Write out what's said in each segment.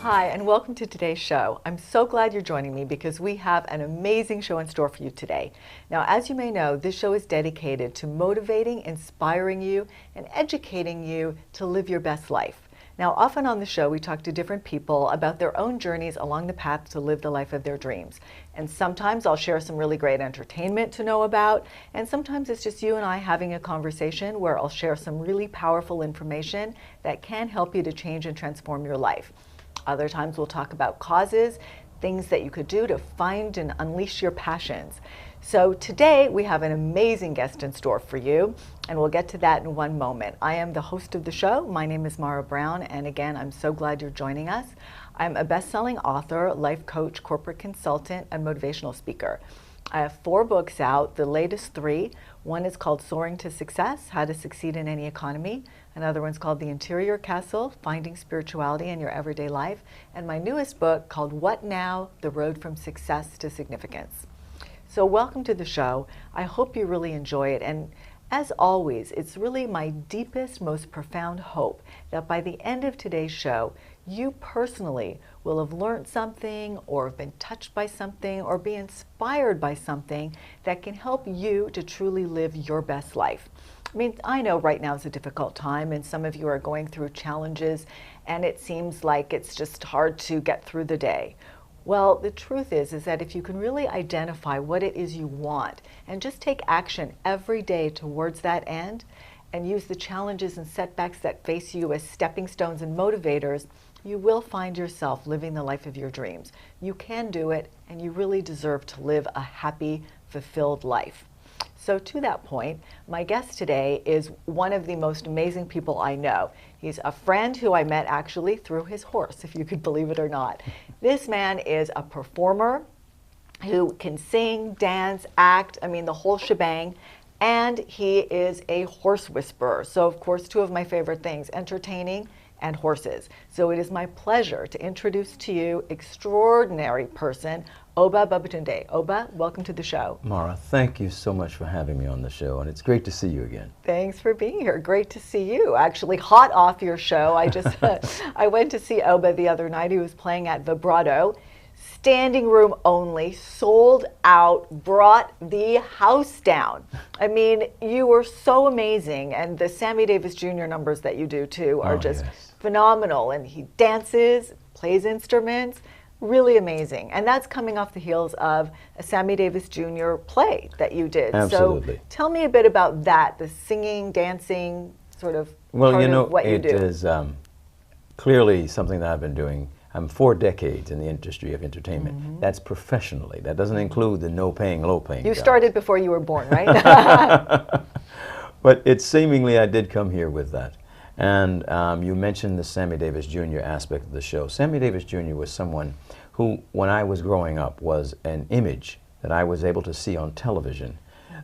Hi, and welcome to today's show. I'm so glad you're joining me because we have an amazing show in store for you today. Now, as you may know, this show is dedicated to motivating, inspiring you, and educating you to live your best life. Now, often on the show, we talk to different people about their own journeys along the path to live the life of their dreams. And sometimes I'll share some really great entertainment to know about, and sometimes it's just you and I having a conversation where I'll share some really powerful information that can help you to change and transform your life. Other times we'll talk about causes, things that you could do to find and unleash your passions. So today we have an amazing guest in store for you, and we'll get to that in one moment. I am the host of the show. My name is Mara Brown, and again, I'm so glad you're joining us. I'm a best-selling author, life coach, corporate consultant, and motivational speaker. I have 4 books out, the latest 3. One is called Soaring to Success, How to Succeed in Any Economy. Another one's called The Interior Castle, Finding Spirituality in Your Everyday Life. And my newest book called What Now? The Road from Success to Significance. So welcome to the show. I hope you really enjoy it. And as always, it's really my deepest, most profound hope that by the end of today's show, you personally will have learned something or have been touched by something or be inspired by something that can help you to truly live your best life. I mean, I know right now is a difficult time and some of you are going through challenges and it seems like it's just hard to get through the day. Well, the truth is that if you can really identify what it is you want and just take action every day towards that end and use the challenges and setbacks that face you as stepping stones and motivators, you will find yourself living the life of your dreams. You can do it, and you really deserve to live a happy, fulfilled life. So to that point, my guest today is one of the most amazing people I know. He's a friend who I met actually through his horse, if you could believe it or not. This man is a performer who can sing, dance, act, I mean the whole shebang, and he is a horse whisperer. So of course, 2 of my favorite things, entertaining and horses. So it is my pleasure to introduce to you extraordinary person, Obba Babatunde. Obba, welcome to the show. Mara, thank you so much for having me on the show, and it's great to see you again. Thanks for being here. Great to see you. Actually, hot off your show. I just I went to see Obba the other night. He was playing at Vibrato, standing room only, sold out, brought the house down. I mean, you were so amazing, and the Sammy Davis Jr. numbers that you do too are just phenomenal. And he dances, plays instruments. Really amazing. And that's coming off the heels of a Sammy Davis Jr. play that you did. Absolutely. So tell me a bit about that, the singing, dancing sort of part of what you do. It is clearly something that I've been doing. I'm 4 decades in the industry of entertainment. Mm-hmm. That's professionally. That doesn't include the no-paying, low-paying You jobs. started before you were born, right? But it's seemingly I did come here with that. And you mentioned the Sammy Davis Jr. aspect of the show. Sammy Davis Jr. was someone who, when I was growing up, was an image that I was able to see on television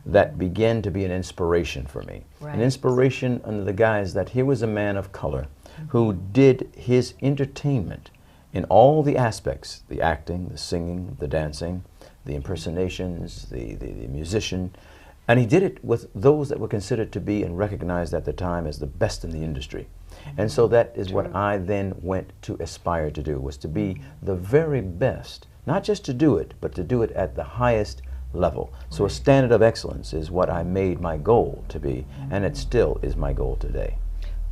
that began to be an inspiration for me. Right. An inspiration under the guise that he was a man of color who did his entertainment in all the aspects, the acting, the singing, the dancing, the impersonations, the musician, and he did it with those that were considered to be and recognized at the time as the best in the industry. And so that is what I then went to aspire to do, was to be the very best, not just to do it, but to do it at the highest level. So a standard of excellence is what I made my goal to be, and it still is my goal today.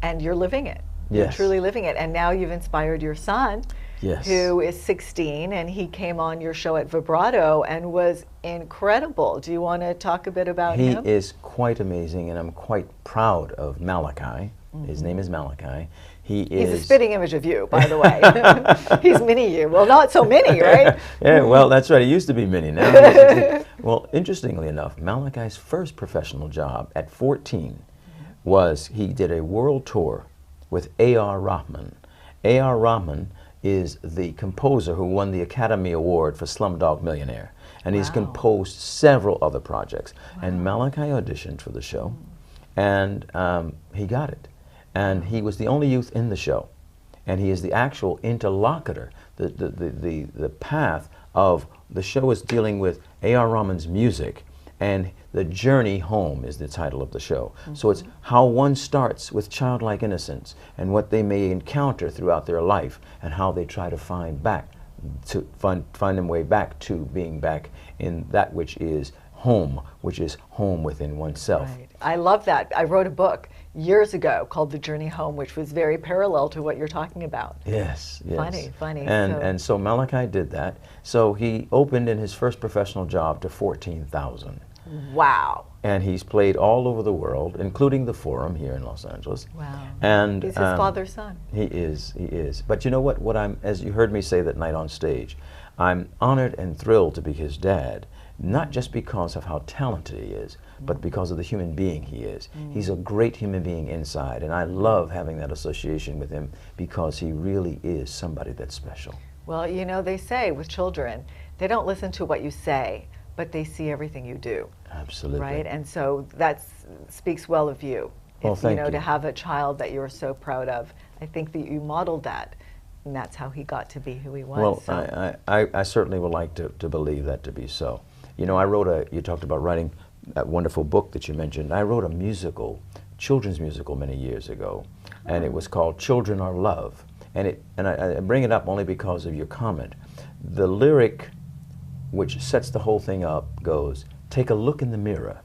And you're living it. Yes. You're truly living it. And now you've inspired your son, yes, who is 16, and he came on your show at Vibrato and was incredible. Do you want to talk a bit about him? He is quite amazing, and I'm quite proud of Malachi. Mm-hmm. His name is Malachi. He's a spitting image of you, by the way. He's mini you. Well, not so mini, right? Yeah, well, that's right. He used to be mini. Now well, interestingly enough, Malachi's first professional job at 14 was he did a world tour with A.R. Rahman. A.R. Rahman is the composer who won the Academy Award for Slumdog Millionaire. And he's composed several other projects. And Malachi auditioned for the show, and he got it. And he was the only youth in the show. And he is the actual interlocutor. The path of the show is dealing with A.R. Rahman's music And The Journey Home is the title of the show. So it's how one starts with childlike innocence and what they may encounter throughout their life and how they try to find their way back to being back in that which is home within oneself. Right. I love that. I wrote a book years ago called The Journey Home, which was very parallel to what you're talking about. Yes, yes. Funny. And so Malachi did that. So he opened in his first professional job to 14,000. Wow. And he's played all over the world, including the Forum here in Los Angeles. Wow. And he's his father's son. He is. But you know what as you heard me say that night on stage, I'm honored and thrilled to be his dad, not just because of how talented he is, but because of the human being he is. He's a great human being inside, and I love having that association with him because he really is somebody that's special. Well, you know, they say with children, they don't listen to what you say, but they see everything you do. Absolutely. Right? And so that speaks well of you. Well, thank you. To have a child that you're so proud of. I think that you modeled that, and that's how he got to be who he was. Well, so. I certainly would like to believe that to be so. You know, you talked about writing that wonderful book that you mentioned. I wrote a children's musical many years ago, and it was called Children Are Love. And I bring it up only because of your comment. The lyric which sets the whole thing up goes, take a look in the mirror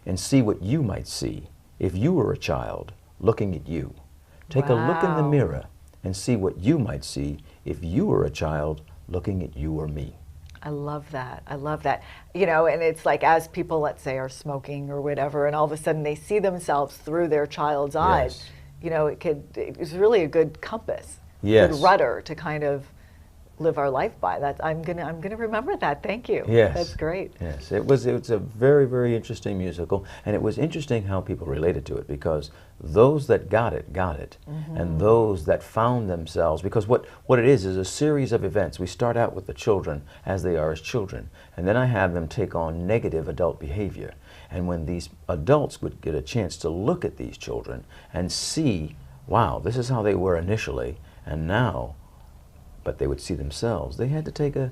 and see what you might see if you were a child looking at you. Take a look in the mirror and see what you might see if you were a child looking at you or me. I love that. I love that. You know, and it's like as people, let's say, are smoking or whatever, and all of a sudden they see themselves through their child's eyes, you know, it's really a good compass, good rudder to kind of live our life by. That I'm gonna remember that. Thank you. Yes, that's great. Yes, it was a very, very interesting musical, and it was interesting how people related to it, because those that got it, and those that found themselves, because what it is a series of events. We start out with the children as they are as children, and then I have them take on negative adult behavior, and when these adults would get a chance to look at these children and see, wow, this is how they were initially, and now. But they would see themselves. They had to take a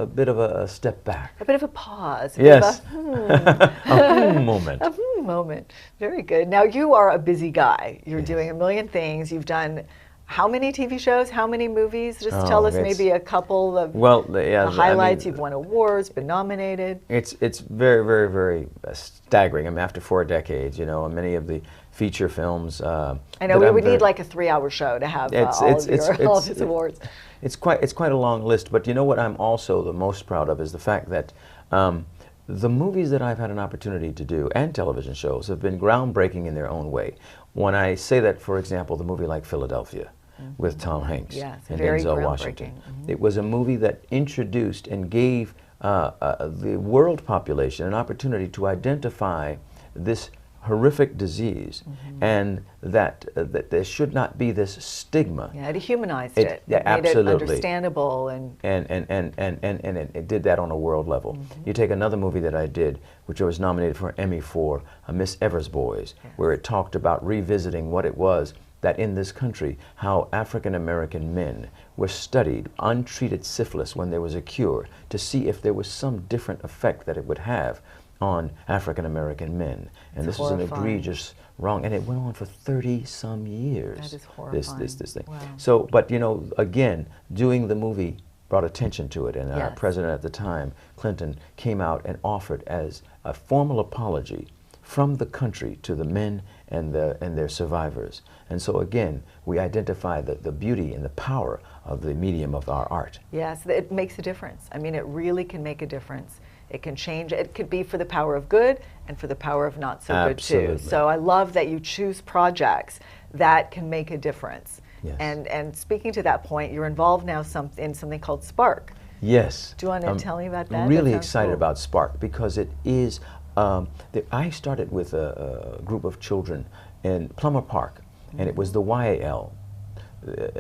bit of a step back. A bit of a pause. Yes. A moment. A moment. Very good. Now you are a busy guy. You're doing a million things. You've done how many TV shows? How many movies? Just tell us maybe a couple of the highlights. You've won awards, been nominated. It's very, very, very staggering. I mean, after 4 decades, you know, many of the feature films. I know we would need like a 3-hour show to have all of his awards. It's quite a long list, but you know what I'm also the most proud of is the fact that the movies that I've had an opportunity to do and television shows have been groundbreaking in their own way. When I say that, for example, the movie like Philadelphia with Tom Hanks and Denzel Washington, it was a movie that introduced and gave the world population an opportunity to identify this horrific disease, and that there should not be this stigma. Yeah, it humanized it. Yeah, it absolutely. made it understandable and it did that on a world level. You take another movie that I did, which I was nominated for an Emmy for, Miss Evers Boys, where it talked about revisiting what it was that in this country, how African American men were studied, untreated syphilis when there was a cure, to see if there was some different effect that it would have on African American men. And this was an egregious wrong, and it went on for 30-some years. That is horrifying. This thing. Wow. So, but you know, again, doing the movie brought attention to it, and our president at the time, Clinton, came out and offered as a formal apology from the country to the men and their survivors. And so again, we identify the beauty and the power of the medium of our art. Yes, it makes a difference. I mean, it really can make a difference. It can change. It could be for the power of good and for the power of not so good too. So I love that you choose projects that can make a difference. Yes. And speaking to that point, you're involved now in something called Spark. Yes. Do you want to tell me about that? I'm really excited about Spark because it is, I started with a group of children in Plummer Park, and it was the YAL.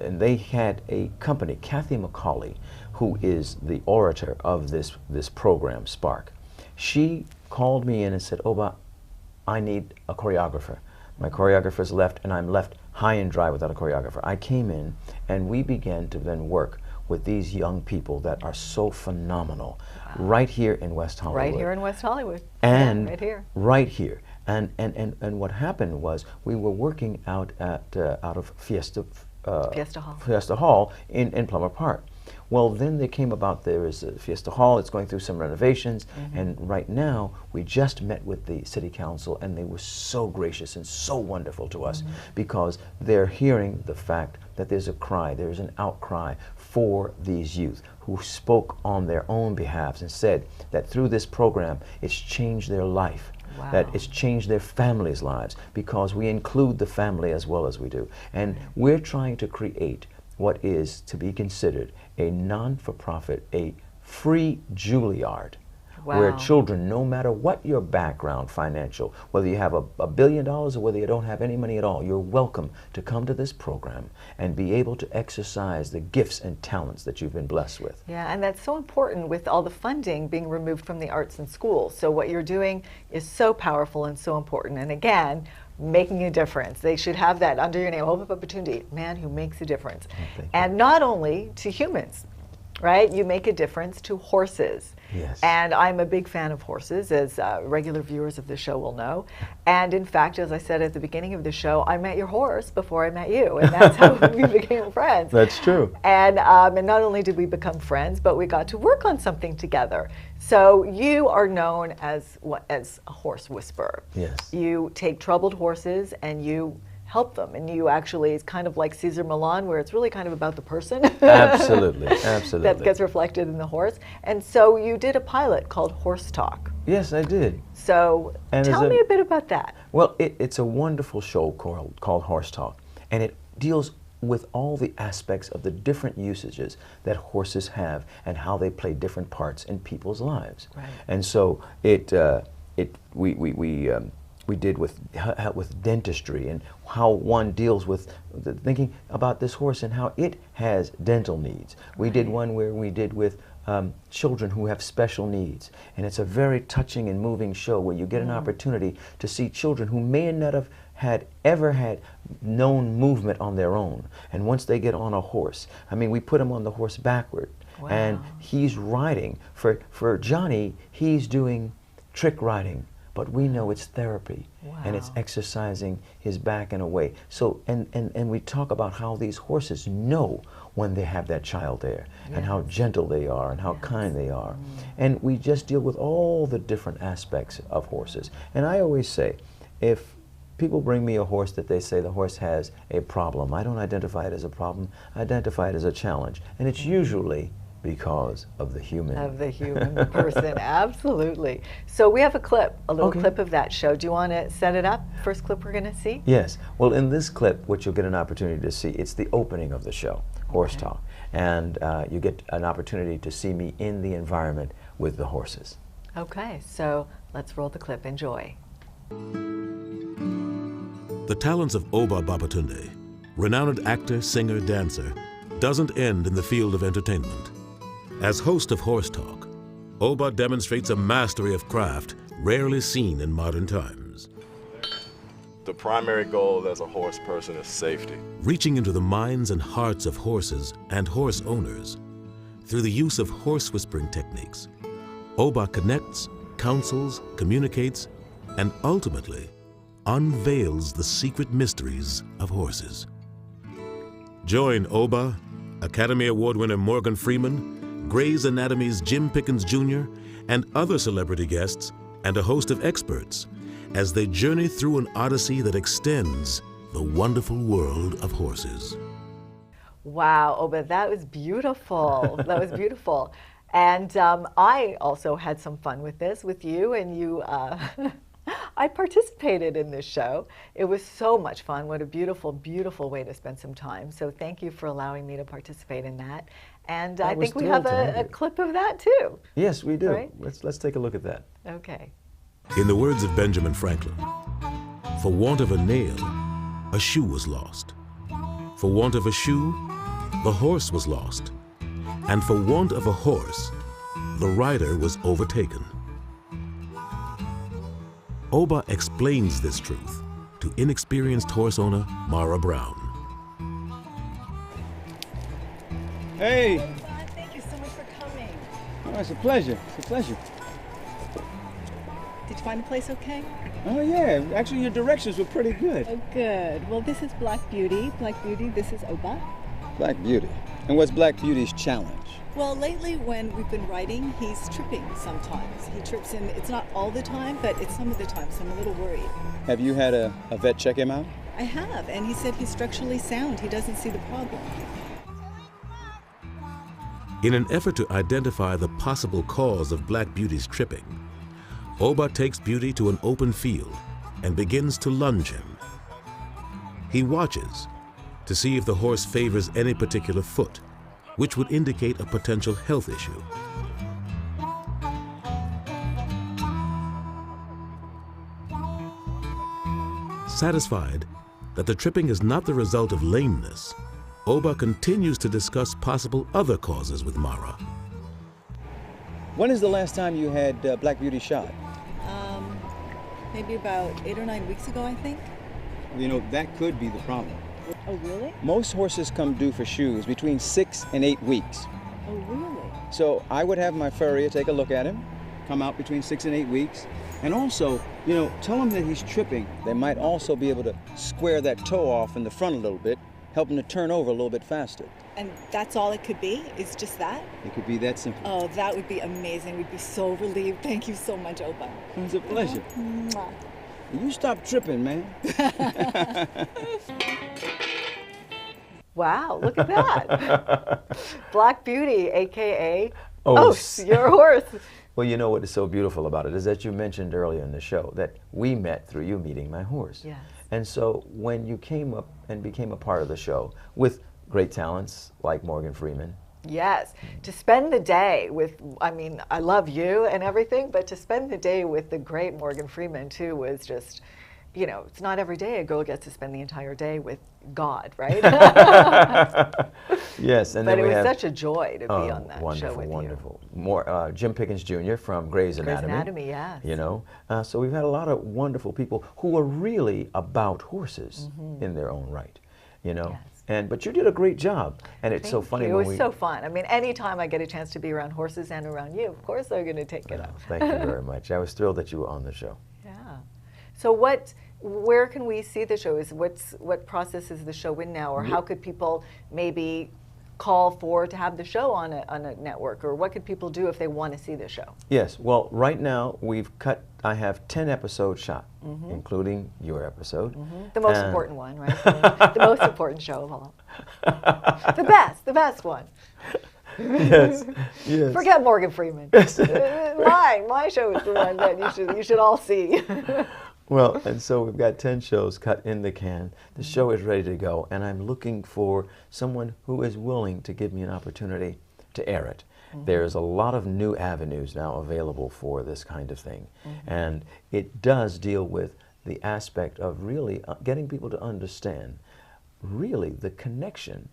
And they had a company, Kathy McCauley, who is the orator of this program, Spark. She called me in and said, Obba, I need a choreographer. My choreographer's left, and I'm left high and dry without a choreographer. I came in, and we began to then work with these young people that are so phenomenal, right here in West Hollywood. Right here in West Hollywood. And yeah, right here. Right here. And what happened was we were working out of Fiesta Hall in Plummer Park. Well, then they came about, there is a Fiesta Hall, it's going through some renovations, and right now we just met with the City Council, and they were so gracious and so wonderful to us because they're hearing the fact that there's a cry, there's an outcry for these youth who spoke on their own behalves and said that through this program it's changed their life. Wow. That it's changed their families' lives because we include the family as well as we do. And we're trying to create what is to be considered a non-for-profit, a free Juilliard, where children, no matter what your background financial, whether you have $1 billion or whether you don't have any money at all, you're welcome to come to this program and be able to exercise the gifts and talents that you've been blessed with. Yeah, and that's so important with all the funding being removed from the arts and schools. So what you're doing is so powerful and so important. And again, making a difference. They should have that under your name, Obba Babatunde, man who makes a difference. And not only to humans, right? You make a difference to horses. Yes. And I'm a big fan of horses, as regular viewers of the show will know. And in fact, as I said at the beginning of the show, I met your horse before I met you, and that's how we became friends. That's true. And not only did we become friends, but we got to work on something together. So you are known as a horse whisperer. Yes. You take troubled horses and you help them, and you actually, it's kind of like Cesar Millan, where it's really kind of about the person. Absolutely, absolutely. That gets reflected in the horse. And so you did a pilot called Horse Talk. Yes, I did. So tell me a bit about that. Well, it's a wonderful show called Horse Talk, and it deals with all the aspects of the different usages that horses have and how they play different parts in people's lives. Right. And so we did with dentistry and how one deals with thinking about this horse and how it has dental needs. We did one where we did with children who have special needs, and it's a very touching and moving show where you get an opportunity to see children who may not have ever had known movement on their own, and once they get on a horse, I mean, we put them on the horse backward, and he's riding. For Johnny, he's doing trick riding, but we know it's therapy, and it's exercising his back in a way. So, and we talk about how these horses know when they have that child there, and how gentle they are, and how kind they are. And we just deal with all the different aspects of horses. And I always say, if people bring me a horse that they say the horse has a problem, I don't identify it as a problem, I identify it as a challenge. And it's usually because of the human. Of the human person, absolutely. So we have a clip, a little clip of that show. Do you want to set it up? First clip we're going to see? Yes. Well, in this clip, which you'll get an opportunity to see, it's the opening of the show, Horse Talk. And you get an opportunity to see me in the environment with the horses. Okay, so let's roll the clip. Enjoy. The talents of Obba Babatunde, renowned actor, singer, dancer, doesn't end in the field of entertainment. As host of Horse Talk, Obba demonstrates a mastery of craft rarely seen in modern times. The primary goal as a horse person is safety. Reaching into the minds and hearts of horses and horse owners, through the use of horse whispering techniques, Obba connects, counsels, communicates, and ultimately unveils the secret mysteries of horses. Join Obba, Academy Award winner Morgan Freeman, Grey's Anatomy's Jim Pickens Jr., and other celebrity guests, and a host of experts, as they journey through an odyssey that extends the wonderful world of horses. Wow, Obba, that was beautiful. That was beautiful. And I also had some fun with this, with you, and you, I participated in this show. It was so much fun. What a beautiful, beautiful way to spend some time. So thank you for allowing me to participate in that. And I think we have a clip of that too. Yes, we do. Right? Let's take a look at that. Okay. In the words of Benjamin Franklin, for want of a nail, a shoe was lost. For want of a shoe, the horse was lost. And for want of a horse, the rider was overtaken. Obba explains this truth to inexperienced horse owner Mara Brown. Hey. Thank you so much for coming. Oh, it's a pleasure. It's a pleasure. Did you find the place okay? Oh, yeah. Actually, your directions were pretty good. Oh, good. Well, this is Black Beauty. Black Beauty, this is Obba. Black Beauty. And what's Black Beauty's challenge? Well, lately when we've been writing, he's tripping sometimes. He trips in, it's not all the time, but it's some of the time, so I'm a little worried. Have you had a vet check him out? I have, and he said he's structurally sound. He doesn't see the problem. In an effort to identify the possible cause of Black Beauty's tripping, Obba takes Beauty to an open field and begins to lunge him. He watches to see if the horse favors any particular foot, which would indicate a potential health issue. Satisfied that the tripping is not the result of lameness, Obba continues to discuss possible other causes with Mara. When is the last time you had Black Beauty shot? Maybe about 8 or 9 weeks ago, I think. You know, that could be the problem. Oh, really? Most horses come due for shoes between 6 and 8 weeks. Oh, really? So I would have my furrier take a look at him, come out between 6 and 8 weeks, and also, you know, tell him that he's tripping. They might also be able to square that toe off in the front a little bit, help him to turn over a little bit faster. And that's all it could be? Is just that? It could be that simple. Oh, that would be amazing. We'd be so relieved. Thank you so much, Obba. It's a pleasure. Mwah. You stop tripping, man. Wow, look at that. Black Beauty, AKA Ose. your horse. Well, you know what is so beautiful about it is that you mentioned earlier in the show that we met through you meeting my horse. Yes. And so when you came up and became a part of the show with great talents like Morgan Freeman. Yes, to spend the day with, I mean, I love you and everything, but to spend the day with the great Morgan Freeman too was just, you know, it's not every day a girl gets to spend the entire day with God, right? Yes, and but then it we was have, such a joy to be on that wonderful, show with wonderful. More Jim Pickens Jr. from Grey's Anatomy. Grey's Anatomy, yes. You know, so we've had a lot of wonderful people who are really about horses in their own right. You know. Yes. But you did a great job, and it's so Thank funny you. when It was so fun. I mean, anytime I get a chance to be around horses and around you, of course I'm going to take it up. Thank you very much. I was thrilled that you were on the show. Yeah. So where can we see the show? What process is the show in now, or how could people maybe call for to have the show on a network, or what could people do if they want to see the show? Yes. Well, right now I have 10 episodes shot, including your episode. The most important one, right? The most important show of all. The best one. Yes. Yes. Forget Morgan Freeman. My show is the one that you should all see. Well, and so we've got 10 shows cut in the can. The show is ready to go, and I'm looking for someone who is willing to give me an opportunity to air it. There's a lot of new avenues now available for this kind of thing, and it does deal with the aspect of really getting people to understand really the connection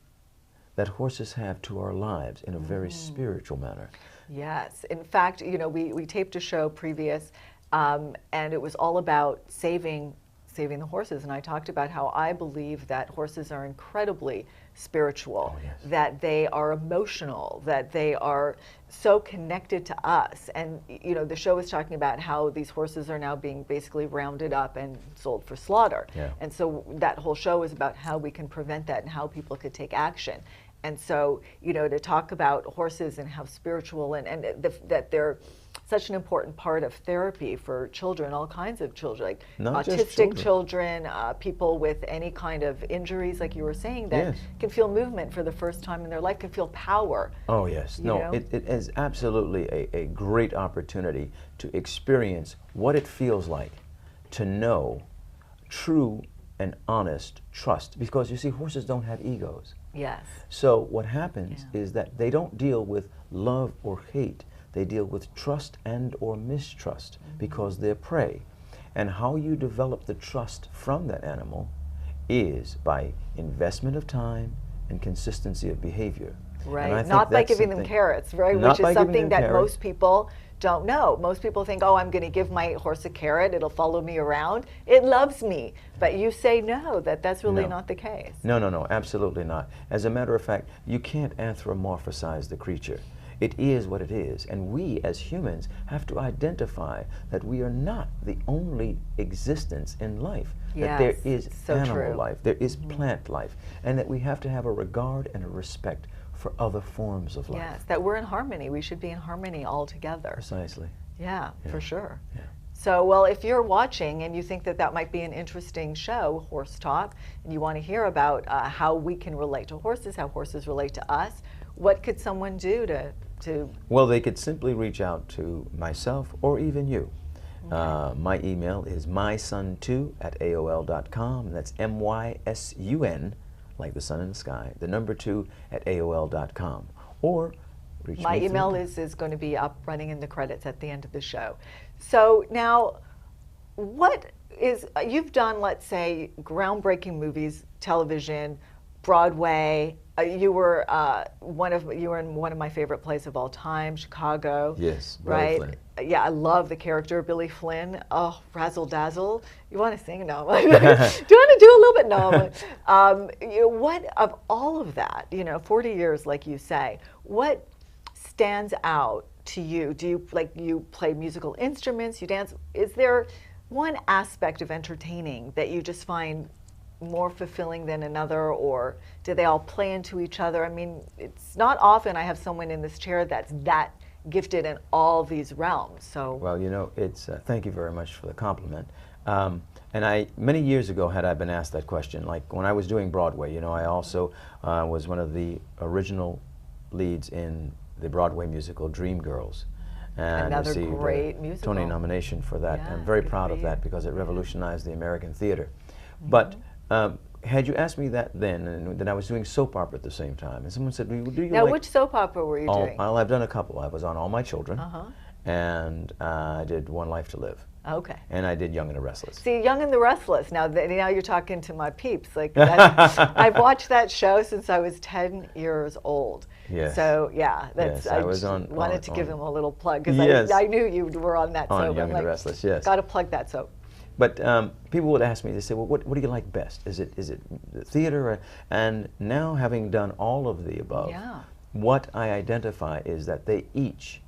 that horses have to our lives in a very spiritual manner. Yes. In fact, you know, we taped a show previous, and it was all about saving the horses. And I talked about how I believe that horses are incredibly spiritual, that they are emotional, that they are so connected to us. And, you know, the show was talking about how these horses are now being basically rounded up and sold for slaughter. Yeah. And so that whole show is about how we can prevent that and how people could take action. And so, you know, to talk about horses and how spiritual and that they're such an important part of therapy for children, all kinds of children, like Not autistic children, people with any kind of injuries, like you were saying, that can feel movement for the first time in their life, can feel power. Oh, yes. No, it is absolutely a great opportunity to experience what it feels like to know true and honest trust. Because you see, horses don't have egos. Yes. So what happens is that they don't deal with love or hate. They deal with trust and or mistrust because they're prey. And how you develop the trust from that animal is by investment of time and consistency of behavior. Right, not by giving them carrots, right? Not Which is by giving something them that carrots. most people don't know. Most people think, oh, I'm going to give my horse a carrot, it'll follow me around. It loves me. But you say no, that's really No. not the case. No, no, no, absolutely not. As a matter of fact, you can't anthropomorphize the creature. It is what it is, and we as humans have to identify that we are not the only existence in life. That there is so animal true. life, there is plant life, and that we have to have a regard and a respect for other forms of life. Yes, that we're in harmony. We should be in harmony all together. Precisely. Yeah, for sure. Yeah. So, well, if you're watching and you think that might be an interesting show, Horse Talk, and you want to hear about how we can relate to horses, how horses relate to us, what could someone do to Well, they could simply reach out to myself or even you. My email is mysun2@aol.com. That's MYSUN, like the sun in the sky, the number 2@aol.com. Or reach my me email through- is going to be up running in the credits at the end of the show. So now, what is, you've done, let's say, groundbreaking movies, television, Broadway. You were in one of my favorite plays of all time, Chicago. Yes, Billy right. Flynn. Yeah, I love the character Billy Flynn. Oh, razzle dazzle. You want to sing? No. Do you want to do a little bit? No. What of all of that? 40 years, like you say. What stands out to you? Do you play musical instruments? You dance? Is there one aspect of entertaining that you just find more fulfilling than another, or do they all play into each other? I mean, it's not often I have someone in this chair that's that gifted in all these realms. So Well, it's thank you very much for the compliment. And many years ago, had I been asked that question, like when I was doing Broadway, I also was one of the original leads in the Broadway musical Dreamgirls. And Another received great a musical. Tony nomination for that. Yeah, I'm very good proud for of you. that because it revolutionized the American theater. But had you asked me that then, and then I was doing soap opera at the same time, and someone said, "Do you now, like?" which soap opera were you doing? Well, I've done a couple. I was on All My Children, Uh-huh. and I did One Life to Live, Okay. and I did Young and the Restless. See, Young and the Restless. Now you're talking to my peeps. Like I've watched that show since I was 10 years old. Yes. So yeah, Yes, I was on- wanted on- to give on- them a little plug because Yes. I knew you were on that On soap. Young and the Restless, yes. Got to plug that soap. But people would ask me, they say, "Well, what do you like best? Is it the theater?" And now, having done all of the above, Yeah. what I identify is that they each,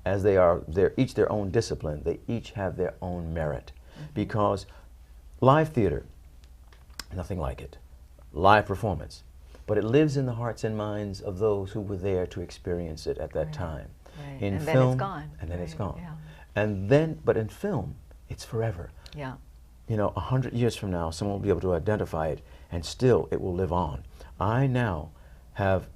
as they're each their own discipline, they each have their own merit. Because live theater, nothing like it. Live performance. But it lives in the hearts and minds of those who were there to experience it at that time. Right. In And then film, it's gone. and then it's Right, gone. yeah. But in film, it's forever. Yeah. 100 years from now, someone will be able to identify it, and still it will live on. I now have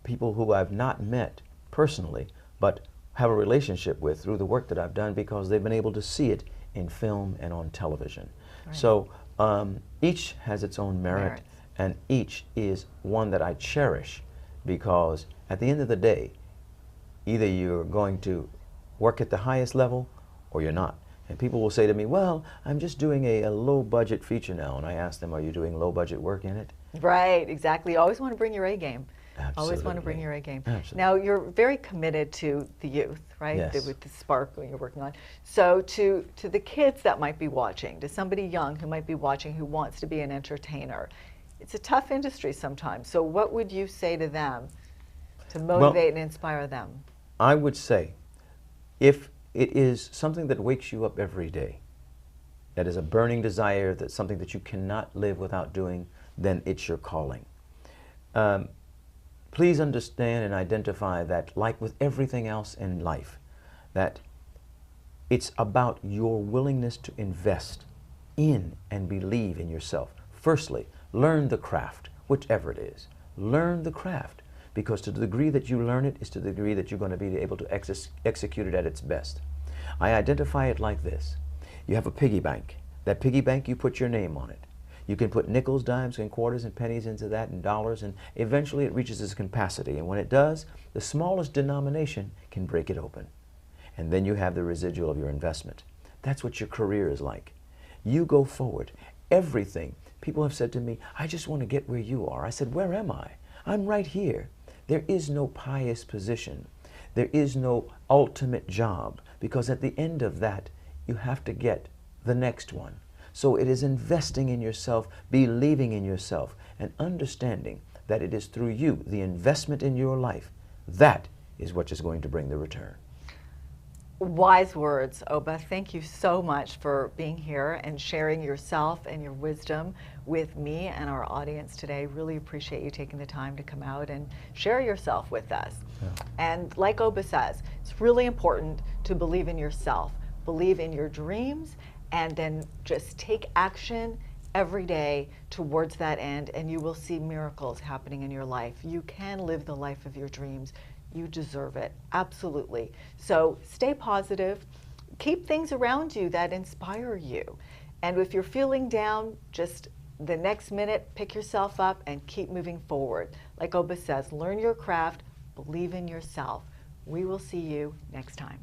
people who I've not met personally, but have a relationship with through the work that I've done because they've been able to see it in film and on television. Right. So each has its own merit, Merits. and each is one that I cherish because at the end of the day, either you're going to work at the highest level or you're not. And people will say to me, "Well, I'm just doing a low-budget feature now." And I ask them, "Are you doing low-budget work in it?" Right, exactly. You always want to bring your A game. Always want to bring Absolutely. your A game. Absolutely. Now, you're very committed to the youth, right? Yes. With the spark you're working on. So to the kids that might be watching, to somebody young who might be watching who wants to be an entertainer, it's a tough industry sometimes. So what would you say to them to motivate and inspire them? I would say, if it is something that wakes you up every day, that is a burning desire, that's something that you cannot live without doing, then it's your calling. Please understand and identify that, like with everything else in life, that it's about your willingness to invest in and believe in yourself. Firstly, learn the craft, whichever it is. Learn the craft, because to the degree that you learn it is to the degree that you're going to be able to execute it at its best. I identify it like this. You have a piggy bank. That piggy bank, you put your name on it. You can put nickels, dimes, and quarters and pennies into that and dollars, and eventually it reaches its capacity. And when it does, the smallest denomination can break it open. And then you have the residual of your investment. That's what your career is like. You go forward. Everything. People have said to me, "I just want to get where you are." I said, "Where am I? I'm right here." There is no pious position. There is no ultimate job, because at the end of that, you have to get the next one. So it is investing in yourself, believing in yourself, and understanding that it is through you, the investment in your life, that is what is going to bring the return. Wise words, Obba. Thank you so much for being here and sharing yourself and your wisdom with me and our audience today. Really appreciate you taking the time to come out and share yourself with us. Yeah. And like Obba says, it's really important to believe in yourself, believe in your dreams, and then just take action every day towards that end, and you will see miracles happening in your life. You can live the life of your dreams. You deserve it, absolutely. So stay positive, keep things around you that inspire you. And if you're feeling down, just the next minute, pick yourself up and keep moving forward. Like Obba says, learn your craft, believe in yourself. We will see you next time.